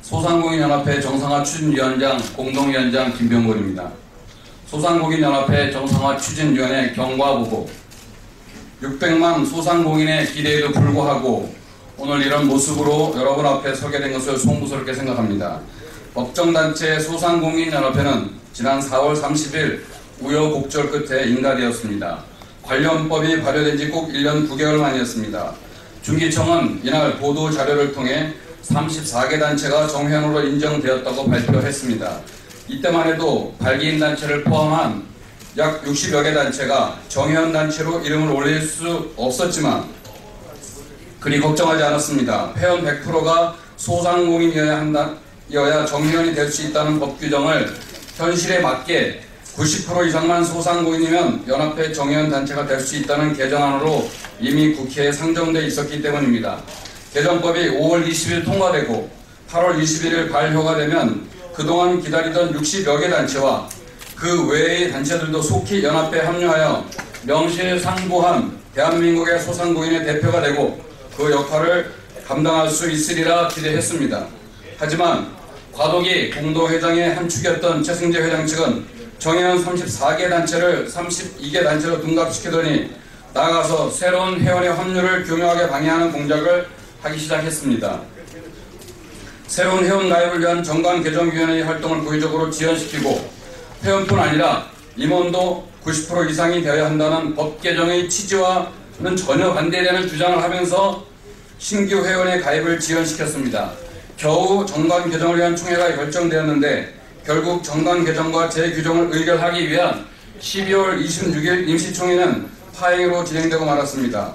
소상공인연합회 정상화 추진위원장 공동위원장 김병곤입니다. 소상공인연합회 정상화 추진위원회 경과보고 600만 소상공인의 기대에도 불구하고 오늘 이런 모습으로 여러분 앞에 서게 된 것을 송구스럽게 생각합니다. 법정단체 소상공인연합회는 지난 4월 30일 우여곡절 끝에 인가되었습니다. 관련법이 발효된 지 꼭 1년 9개월 만이었습니다. 중기청은 이날 보도 자료를 통해 34개 단체가 정회원으로 인정되었다고 발표했습니다. 이때만 해도 발기인 단체를 포함한 약 60여 개 단체가 정회원 단체로 이름을 올릴 수 없었지만 그리 걱정하지 않았습니다. 회원 100%가 소상공인이어야 정회원이 될 수 있다는 법 규정을 현실에 맞게 90% 이상만 소상공인이면 연합회 정회원 단체가 될 수 있다는 개정안으로 이미 국회에 상정되어 있었기 때문입니다. 개정법이 5월 20일 통과되고 8월 21일 발효가 되면 그동안 기다리던 60여 개 단체와 그 외의 단체들도 속히 연합회에 합류하여 명실상부한 대한민국의 소상공인의 대표가 되고 그 역할을 감당할 수 있으리라 기대했습니다. 하지만 과도기 공동회장의 한 축이었던 최승재 회장 측은 정회원 34개 단체를 32개 단체로 둔갑시키더니 나아가서 새로운 회원의 합류를 교묘하게 방해하는 공작을 하기 시작했습니다. 새로운 회원 가입을 위한 정관개정위원회의 활동을 고의적으로 지연시키고 회원뿐 아니라 임원도 90% 이상이 되어야 한다는 법 개정의 취지와는 전혀 반대되는 주장을 하면서 신규 회원의 가입을 지연시켰습니다. 겨우 정관 개정을 위한 총회가 결정되었는데 결국 정관 개정과 재규정을 의결하기 위한 12월 26일 임시총회는 파행으로 진행되고 말았습니다.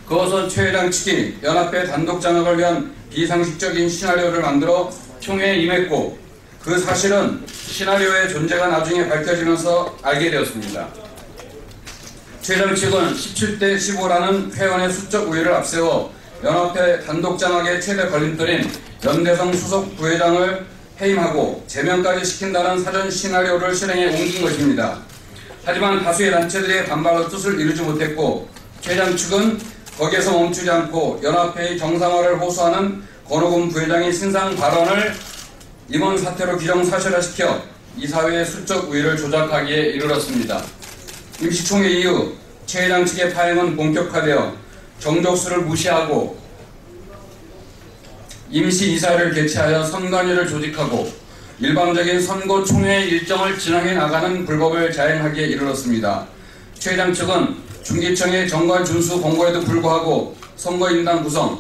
그것은 최 회장 측이 연합회 단독 장악을 위한 비상식적인 시나리오를 만들어 총회에 임했고 그 사실은 시나리오의 존재가 나중에 밝혀지면서 알게 되었습니다. 최 회장 측은 17대 15라는 회원의 수적 우위를 앞세워 연합회 단독 장악의 최대 걸림돌인 연대성 수석 부회장을 해임하고 제명까지 시킨다는 사전 시나리오를 실행에 옮긴 것입니다. 하지만 다수의 단체들의 반발로 뜻을 이루지 못했고 최 회장 측은 거기에서 멈추지 않고 연합회의 정상화를 호소하는 권오금 부회장의 신상 발언을 임원 사태로 기정사실화시켜 이사회의 수적 우위를 조작하기에 이르렀습니다. 임시총회 이후 최 회장 측의 파행은 본격화되어 정족수를 무시하고 임시이사회를 개최하여 선관위를 조직하고 일방적인 선거총회 일정을 진행해 나가는 불법을 자행하기에 이르렀습니다. 최 회장 측은 중기청의 정관 준수 공고에도 불구하고 선거인단 구성,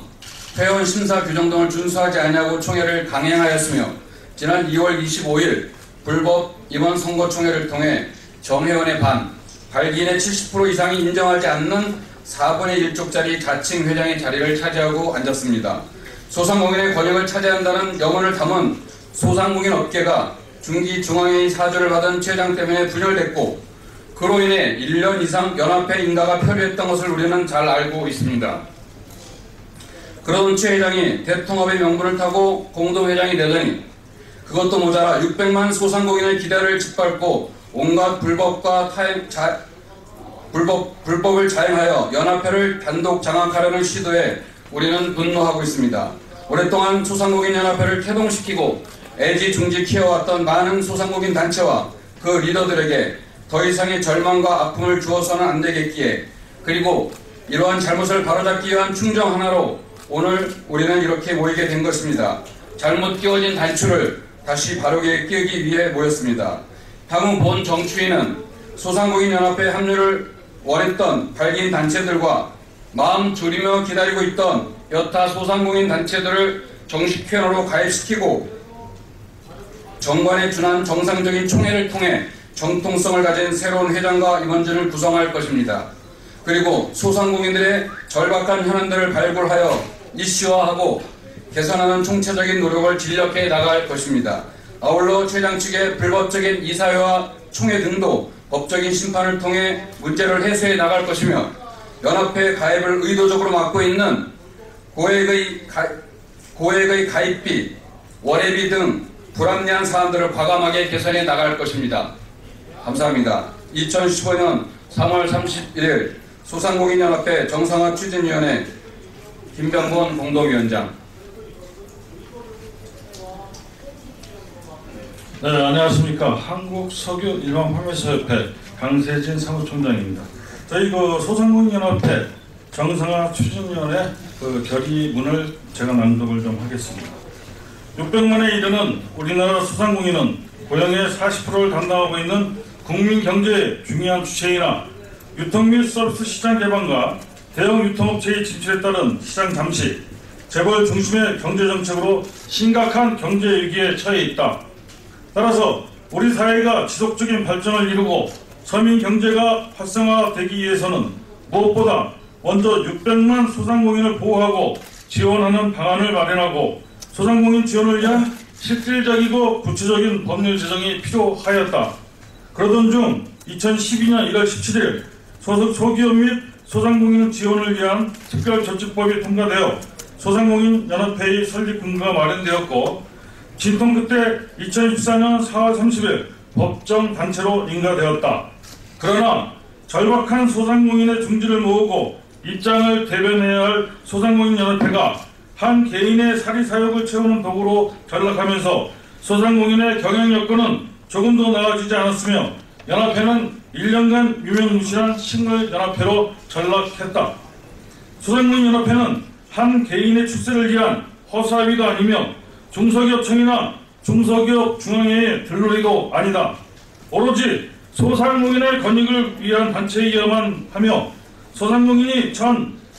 회원 심사 규정 등을 준수하지 않냐고 총회를 강행하였으며 지난 2월 25일 불법 임원 선거총회를 통해 정회원의 반, 발기인의 70% 이상이 인정하지 않는 4분의 1쪽짜리 자칭 회장의 자리를 차지하고 앉았습니다. 소상공인의 권익을 차지한다는 염원을 담은 소상공인 업계가 중기중앙회의 사주를 받은 최 회장 때문에 분열됐고 그로 인해 1년 이상 연합회 인가가 표류했던 것을 우리는 잘 알고 있습니다. 그러던 최 회장이 대통합의 명분을 타고 공동회장이 되더니 그것도 모자라 600만 소상공인의 기대를 짓밟고 온갖 불법을 자행하여 연합회를 단독 장악하려는 시도에 우리는 분노하고 있습니다. 오랫동안 소상공인연합회를 태동시키고 애지중지 키워왔던 많은 소상공인 단체와 그 리더들에게 더 이상의 절망과 아픔을 주어서는 안 되겠기에 그리고 이러한 잘못을 바로잡기 위한 충정 하나로 오늘 우리는 이렇게 모이게 된 것입니다. 잘못 끼워진 단추를 다시 바르게 끼우기 위해 모였습니다. 향후 본 정추위는 소상공인연합회 합류를 원했던 발기인 단체들과 마음 졸이며 기다리고 있던 여타 소상공인 단체들을 정식 회원으로 가입시키고 정관에 준한 정상적인 총회를 통해 정통성을 가진 새로운 회장과 임원진을 구성할 것입니다. 그리고 소상공인들의 절박한 현안들을 발굴하여 이슈화하고 개선하는 총체적인 노력을 진력해 나갈 것입니다. 아울러 최 회장 측의 불법적인 이사회와 총회 등도 법적인 심판을 통해 문제를 해소해 나갈 것이며 연합회 가입을 의도적으로 막고 있는 고액의 가입비, 월회비 등 불합리한 사안들을 과감하게 개선해 나갈 것입니다. 감사합니다. 2015년 3월 31일 소상공인연합회 정상화 추진위원회 김병곤 공동위원장. 네, 안녕하십니까. 한국석유일반판매사협회 강세진 사무총장입니다. 저희 소상공인연합회 정상화 추진위원회 결의문을 제가 낭독을 좀 하겠습니다. 600만에 이르는 우리나라 소상공인은 고용의 40%를 담당하고 있는 국민 경제의 중요한 주체이나 유통 및 서비스 시장 개방과 대형 유통업체의 진출에 따른 시장 잠식, 재벌 중심의 경제정책으로 심각한 경제 위기에 처해 있다. 따라서 우리 사회가 지속적인 발전을 이루고 서민 경제가 활성화되기 위해서는 무엇보다 먼저 600만 소상공인을 보호하고 지원하는 방안을 마련하고 소상공인 지원을 위한 실질적이고 구체적인 법률 제정이 필요하였다. 그러던 중 2012년 1월 17일 소기업 및 소상공인 지원을 위한 특별조치법이 통과되어 소상공인연합회의 설립군구가 마련되었고 진통 끝에 2014년 4월 30일 법정단체로 인가되었다. 그러나 절박한 소상공인의 중지를 모으고 입장을 대변해야 할 소상공인연합회가 한 개인의 사리사욕을 채우는 도구로 전락하면서 소상공인의 경영 여건은 조금도 나아지지 않았으며 연합회는 1년간 유명무실한 싱글연합회로 전락했다. 소상공인연합회는 한 개인의 출세를 위한 허사위가 아니며 중소기업청이나 중소기업 중앙회의 들러리도 아니다. 오로지 소상공인의 권익을 위한 단체이어야만 하며 소상공인이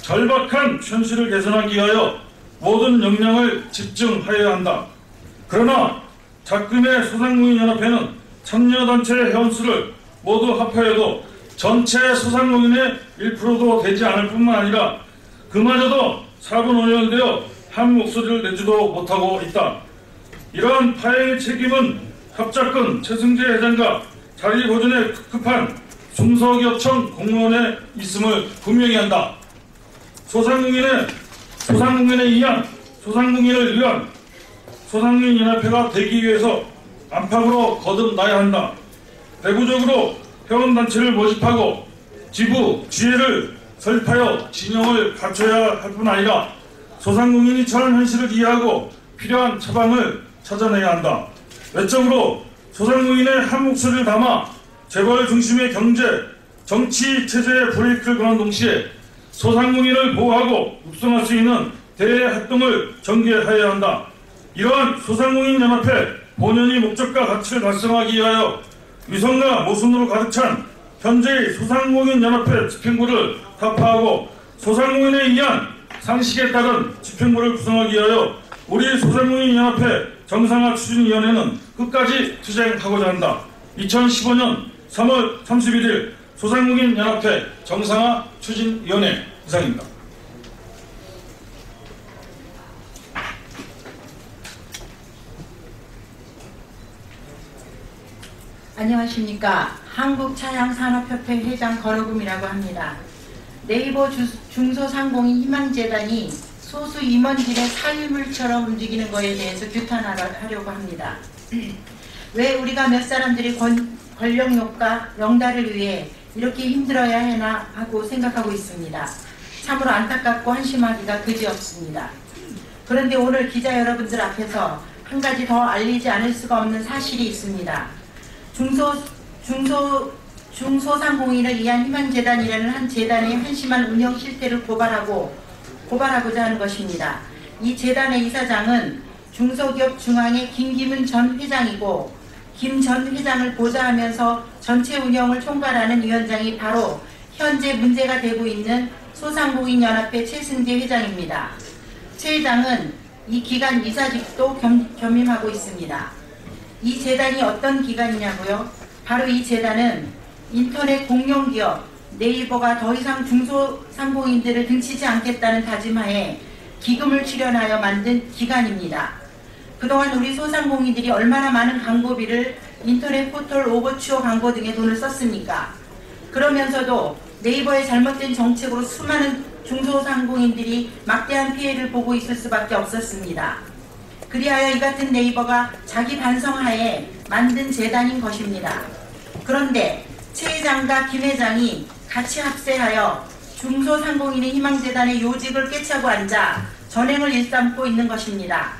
절박한 현실을 개선하기 위하여 모든 역량을 집중하여야 한다. 그러나 작금의 소상공인연합회는 참여단체 회원수를 모두 합하여도 전체 소상공인의 1%도 되지 않을 뿐만 아니라 그마저도 4분 5년 되어 한 목소리를 내지도 못하고 있다. 이러한 파행의 책임은 협작권 최승재 회장과 자리 보존에 급급한 중소기업청 공무원에 있음을 분명히 한다. 소상공인을 위한 소상공인을 위한 소상공인연합회가 되기 위해서 안팎으로 거듭나야 한다. 내부적으로 회원단체를 모집하고 지부, 지회를 설립하여 진영을 갖춰야 할 뿐 아니라 소상공인이 처한 현실을 이해하고 필요한 처방을 찾아내야 한다. 외적으로 소상공인의 한 목소리를 담아 재벌 중심의 경제, 정치 체제의 브레이크를 거는 동시에 소상공인을 보호하고 육성할 수 있는 대외 활동을 전개하여야 한다. 이러한 소상공인연합회 본연의 목적과 가치를 달성하기 위하여 위선과 모순으로 가득 찬 현재의 소상공인연합회 집행부를 타파하고 소상공인에 의한 상식에 따른 집행부를 구성하기 위하여 우리 소상공인연합회 정상화 추진위원회는 끝까지 투쟁하고자 한다. 2015년 3월 31일 소상공인연합회 정상화 추진위원회 이상입니다. 안녕하십니까. 한국차량산업협회 회장 권호금이라고 합니다. 네이버 중소상공인 희망재단이 소수 임원들의 사유물처럼 움직이는 것에 대해서 규탄하려고 합니다. 왜 우리가 몇 사람들이 권력욕과 영달을 위해 이렇게 힘들어야 하나 하고 생각하고 있습니다. 참으로 안타깝고 한심하기가 그지없습니다. 그런데 오늘 기자 여러분들 앞에서 한 가지 더 알리지 않을 수가 없는 사실이 있습니다. 중소상공인을 위한 희망재단이라는 한 재단의 한심한 운영 실태를 고발하고자 하는 것입니다. 이 재단의 이사장은 중소기업 중앙의 김기문 전 회장이고 김 전 회장을 보좌하면서 전체 운영을 총괄하는 위원장이 바로 현재 문제가 되고 있는 소상공인연합회 최승재 회장입니다. 최 회장은 이 기관 이사직도 겸임하고 있습니다. 이 재단이 어떤 기관이냐고요? 바로 이 재단은 인터넷 공룡기업 네이버가 더 이상 중소상공인들을 등치지 않겠다는 다짐하에 기금을 출연하여 만든 기관입니다. 그동안 우리 소상공인들이 얼마나 많은 광고비를 인터넷 포털 오버추어 광고 등에 돈을 썼습니까? 그러면서도 네이버의 잘못된 정책으로 수많은 중소상공인들이 막대한 피해를 보고 있을 수밖에 없었습니다. 그리하여 이 같은 네이버가 자기 반성하에 만든 재단인 것입니다. 그런데 최 회장과 김 회장이 같이 합세하여 중소상공인의 희망재단의 요직을 꿰차고 앉아 전횡을 일삼고 있는 것입니다.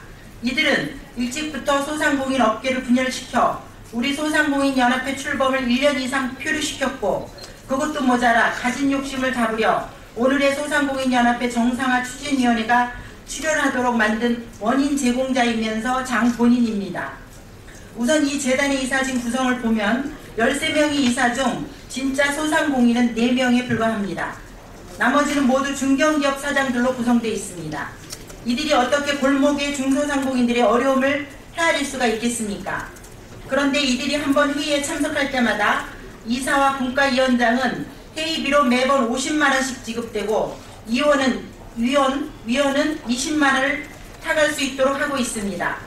이들은 일찍부터 소상공인 업계를 분열시켜 우리 소상공인연합회 출범을 1년 이상 표류시켰고, 그것도 모자라 가진 욕심을 잡으려 오늘의 소상공인연합회 정상화 추진위원회가 출연하도록 만든 원인 제공자이면서 장 본인입니다. 우선 이 재단의 이사진 구성을 보면 13명의 이사 중 진짜 소상공인은 4명에 불과합니다. 나머지는 모두 중견기업 사장들로 구성되어 있습니다. 이들이 어떻게 골목의 중소상공인들의 어려움을 헤아릴 수가 있겠습니까? 그런데 이들이 한번 회의에 참석할 때마다 이사와 분과위원장은 회의비로 매번 50만 원씩 지급되고 위원은 20만 원을 타갈 수 있도록 하고 있습니다.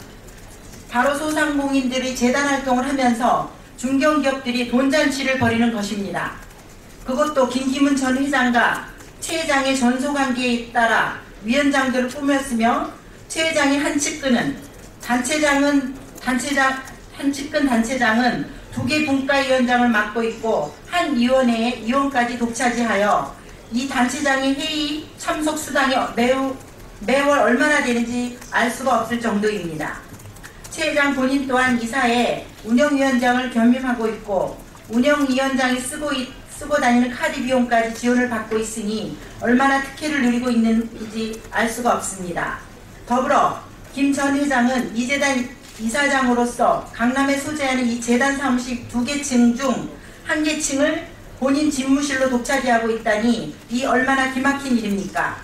바로 소상공인들이 재단 활동을 하면서 중견기업들이 돈잔치를 벌이는 것입니다. 그것도 김기문 전 회장과 최 회장의 전소관계에 따라 위원장들을 꾸몄으며, 최 회장이 한 측근 단체장은 2개 분과위원장을 맡고 있고 한 위원회의 위원까지 독차지하여 이 단체장의 회의 참석 수당이 매월 얼마나 되는지 알 수가 없을 정도입니다. 최 회장 본인 또한 이사에 운영위원장을 겸임하고 있고, 운영위원장이 쓰고 다니는 카드 비용까지 지원을 받고 있으니 얼마나 특혜를 누리고 있는지 알 수가 없습니다. 더불어 김 전 회장은 이 재단 이사장으로서 강남에 소재하는 이 재단 사무실 2개 층 중 1개 층을 본인 집무실로 독차지하고 있다니 이 얼마나 기막힌 일입니까?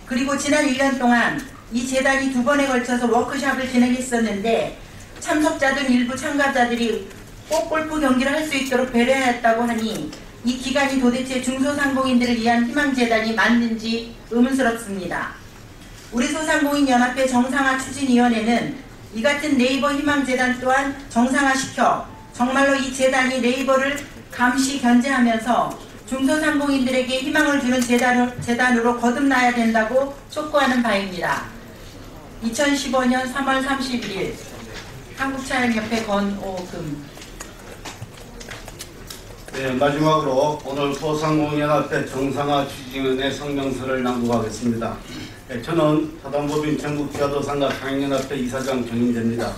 그리고 지난 1년 동안 이 재단이 2번에 걸쳐서 워크숍을 진행했었는데, 참석자들 일부 참가자들이 꼭 골프 경기를 할 수 있도록 배려했다고 하니 이 기간이 도대체 중소상공인들을 위한 희망재단이 맞는지 의문스럽습니다. 우리 소상공인연합회 정상화 추진위원회는 이 같은 네이버 희망재단 또한 정상화시켜 정말로 이 재단이 네이버를 감시 견제하면서 중소상공인들에게 희망을 주는 재단으로 거듭나야 된다고 촉구하는 바입니다. 2015년 3월 31일 한국차량협회 권오금. 네, 마지막으로 오늘 소상공인연합회 정상화 추진위원회 성명서를 낭독하겠습니다. 네, 저는 사단법인 전국기아도상가 상인연합회 이사장 정인재입니다.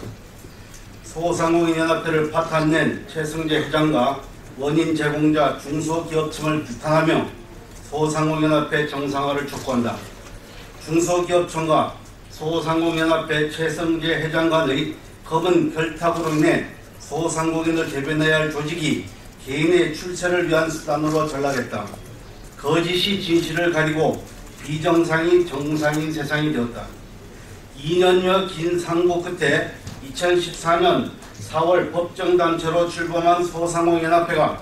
소상공인연합회를 파탄낸 최승재 회장과 원인 제공자 중소기업청을 비판하며 소상공인연합회 정상화를 촉구한다. 중소기업청과 소상공인연합회 최승재 회장 간의 검은 결탁으로 인해 소상공인을 대변해야 할 조직이 개인의 출세를 위한 수단으로 전락했다. 거짓이 진실을 가리고 비정상이 정상인 세상이 되었다. 2년여 긴 상고 끝에 2014년 4월 법정단체로 출범한 소상공인연합회가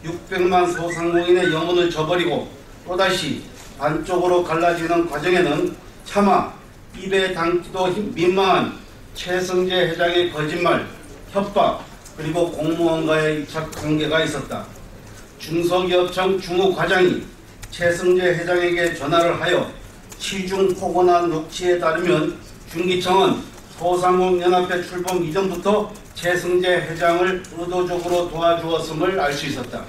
600만 소상공인의 영혼을 저버리고 또다시 반쪽으로 갈라지는 과정에는 차마 입에 담기도 민망한 최승재 회장의 거짓말, 협박, 그리고 공무원과의 입착관계가 있었다. 중소기업청 주무과장이 최승재 회장에게 전화를 하여 시중 포고나 녹취에 따르면 중기청은 소상공인연합회 출범 이전부터 최승재 회장을 의도적으로 도와주었음을 알 수 있었다.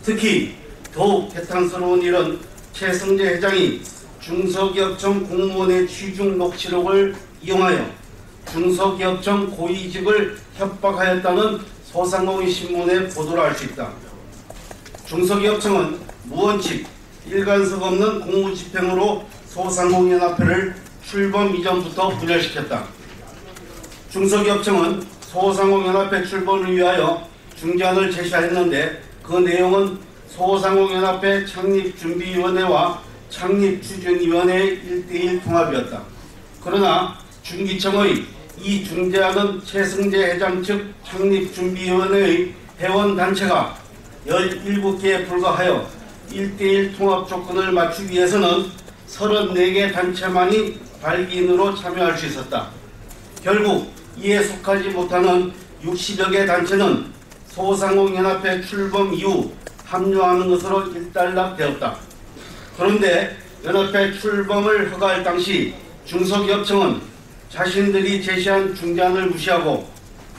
특히 더욱 개탄스러운 일은 최승재 회장이 중소기업청 공무원의 취중 녹취록을 이용하여 중소기업청 고위직을 협박하였다는 소상공인 신문의 보도를 알 수 있다. 중소기업청은 무원칙, 일관성 없는 공무집행으로 소상공인연합회를 출범 이전부터 분열시켰다. 중소기업청은 소상공인연합회 출범을 위하여 중재안을 제시했는데 그 내용은 소상공인연합회 창립준비위원회와 창립추진위원회의 1:1 통합이었다. 그러나 중기청의 이 중재안은 최승재 회장 측 창립준비위원회의 회원단체가 17개에 불과하여 1:1 통합 조건을 맞추기 위해서는 34개 단체만이 발기인으로 참여할 수 있었다. 결국 이에 속하지 못하는 60여 개 단체는 소상공인연합회 출범 이후 합류하는 것으로 일단락되었다. 그런데 연합회 출범을 허가할 당시 중소기업청은 자신들이 제시한 중재안을 무시하고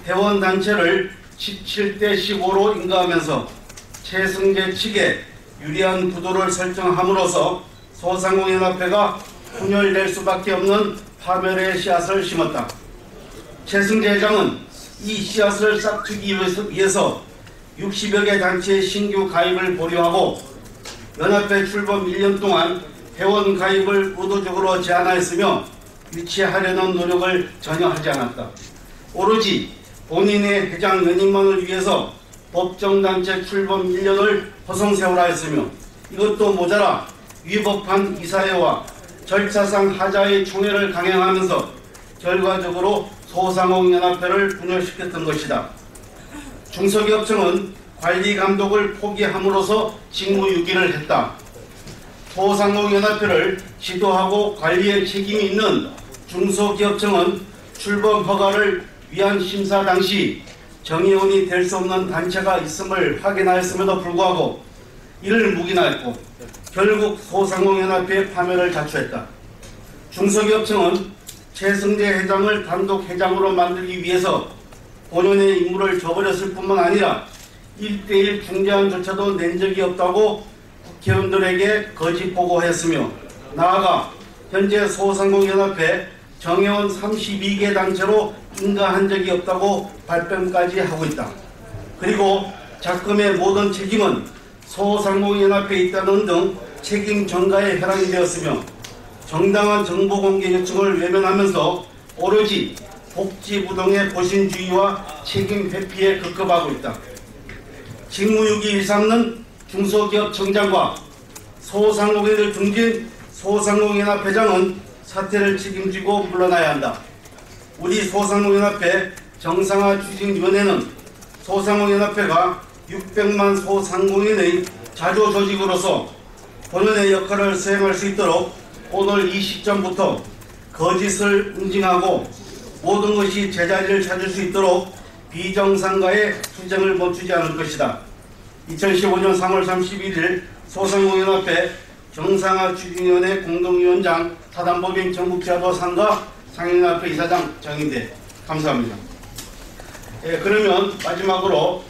회원단체를 17:15로 인가하면서 최승재 측에 유리한 구도를 설정함으로써 소상공인연합회가 분열될 수밖에 없는 파멸의 씨앗을 심었다. 최승재 회장은 이 씨앗을 싹트기 위해서 60여 개 단체의 신규 가입을 보류하고 연합회 출범 1년 동안 회원 가입을 의도적으로 제한하였으며 유치하려는 노력을 전혀 하지 않았다. 오로지 본인의 회장 연임만을 위해서 법정단체 출범 1년을 허송세월하 했으며 이것도 모자라 위법한 이사회와 절차상 하자의 총회를 강행하면서 결과적으로 소상공인연합회를 분열시켰던 것이다. 중소기업청은 관리 감독을 포기함으로써 직무유기를 했다. 소상공인연합회를 지도하고 관리에 책임이 있는 중소기업청은 출범 허가를 위한 심사 당시 정의원이 될 수 없는 단체가 있음을 확인하였음에도 불구하고 이를 묵인하였고 결국 소상공인연합회의 파멸을 자초했다. 중소기업청은 최승재 회장을 단독 회장으로 만들기 위해서 본연의 임무를 저버렸을 뿐만 아니라 1:1 중재안조차도 낸 적이 없다고 국회의원들에게 거짓 보고했으며 나아가 현재 소상공인연합회 정회원 32개 단체로 인가한 적이 없다고 발뺌까지 하고 있다. 그리고 작금의 모든 책임은 소상공인연합회에 있다는 등 책임 전가에 해당이 되었으며 정당한 정보 공개 요청을 외면하면서 오로지 복지부동의 보신주의와 책임 회피에 급급하고 있다. 직무유기 일삼는 중소기업청장과 소상공인을 등진 소상공인연합회장은 사태를 책임지고 물러나야 한다. 우리 소상공인연합회 정상화 추진위원회는 소상공인연합회가 600만 소상공인의 자조조직으로서 본연의 역할을 수행할 수 있도록 오늘 이 시점부터 거짓을 응징하고 모든 것이 제자리를 찾을 수 있도록 비정상가의 투쟁을 멈추지 않을 것이다. 2015년 3월 31일 소상공인연합회 정상화 추진위원회 공동위원장 사단법인 전국지하도 상가 상인연합회 이사장 정인대 감사합니다. 그러면 마지막으로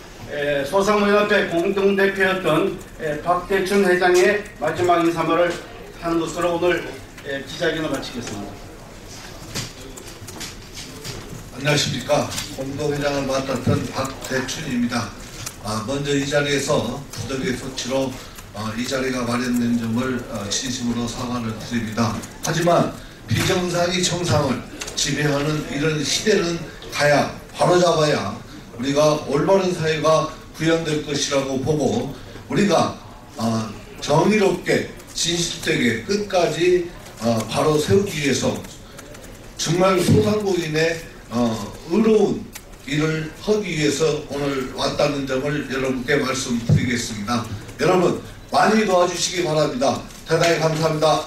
소상공인연합회 공동대표였던 박대춘 회장의 마지막 인사말을 하는 것으로 오늘 기자회견을 마치겠습니다. 안녕하십니까. 공동회장을 맡았던 박대춘입니다. 먼저 이 자리에서 부득이의 조치로 이 자리가 마련된 점을 진심으로 사과를 드립니다. 하지만 비정상이 정상을 지배하는 이런 시대는 가야 바로잡아야 우리가 올바른 사회가 구현될 것이라고 보고 우리가 정의롭게 진실되게 끝까지 바로 세우기 위해서 정말 소상공인의 의로운 일을 하기 위해서 오늘 왔다는 점을 여러분께 말씀드리겠습니다. 여러분 많이 도와주시기 바랍니다. 대단히 감사합니다.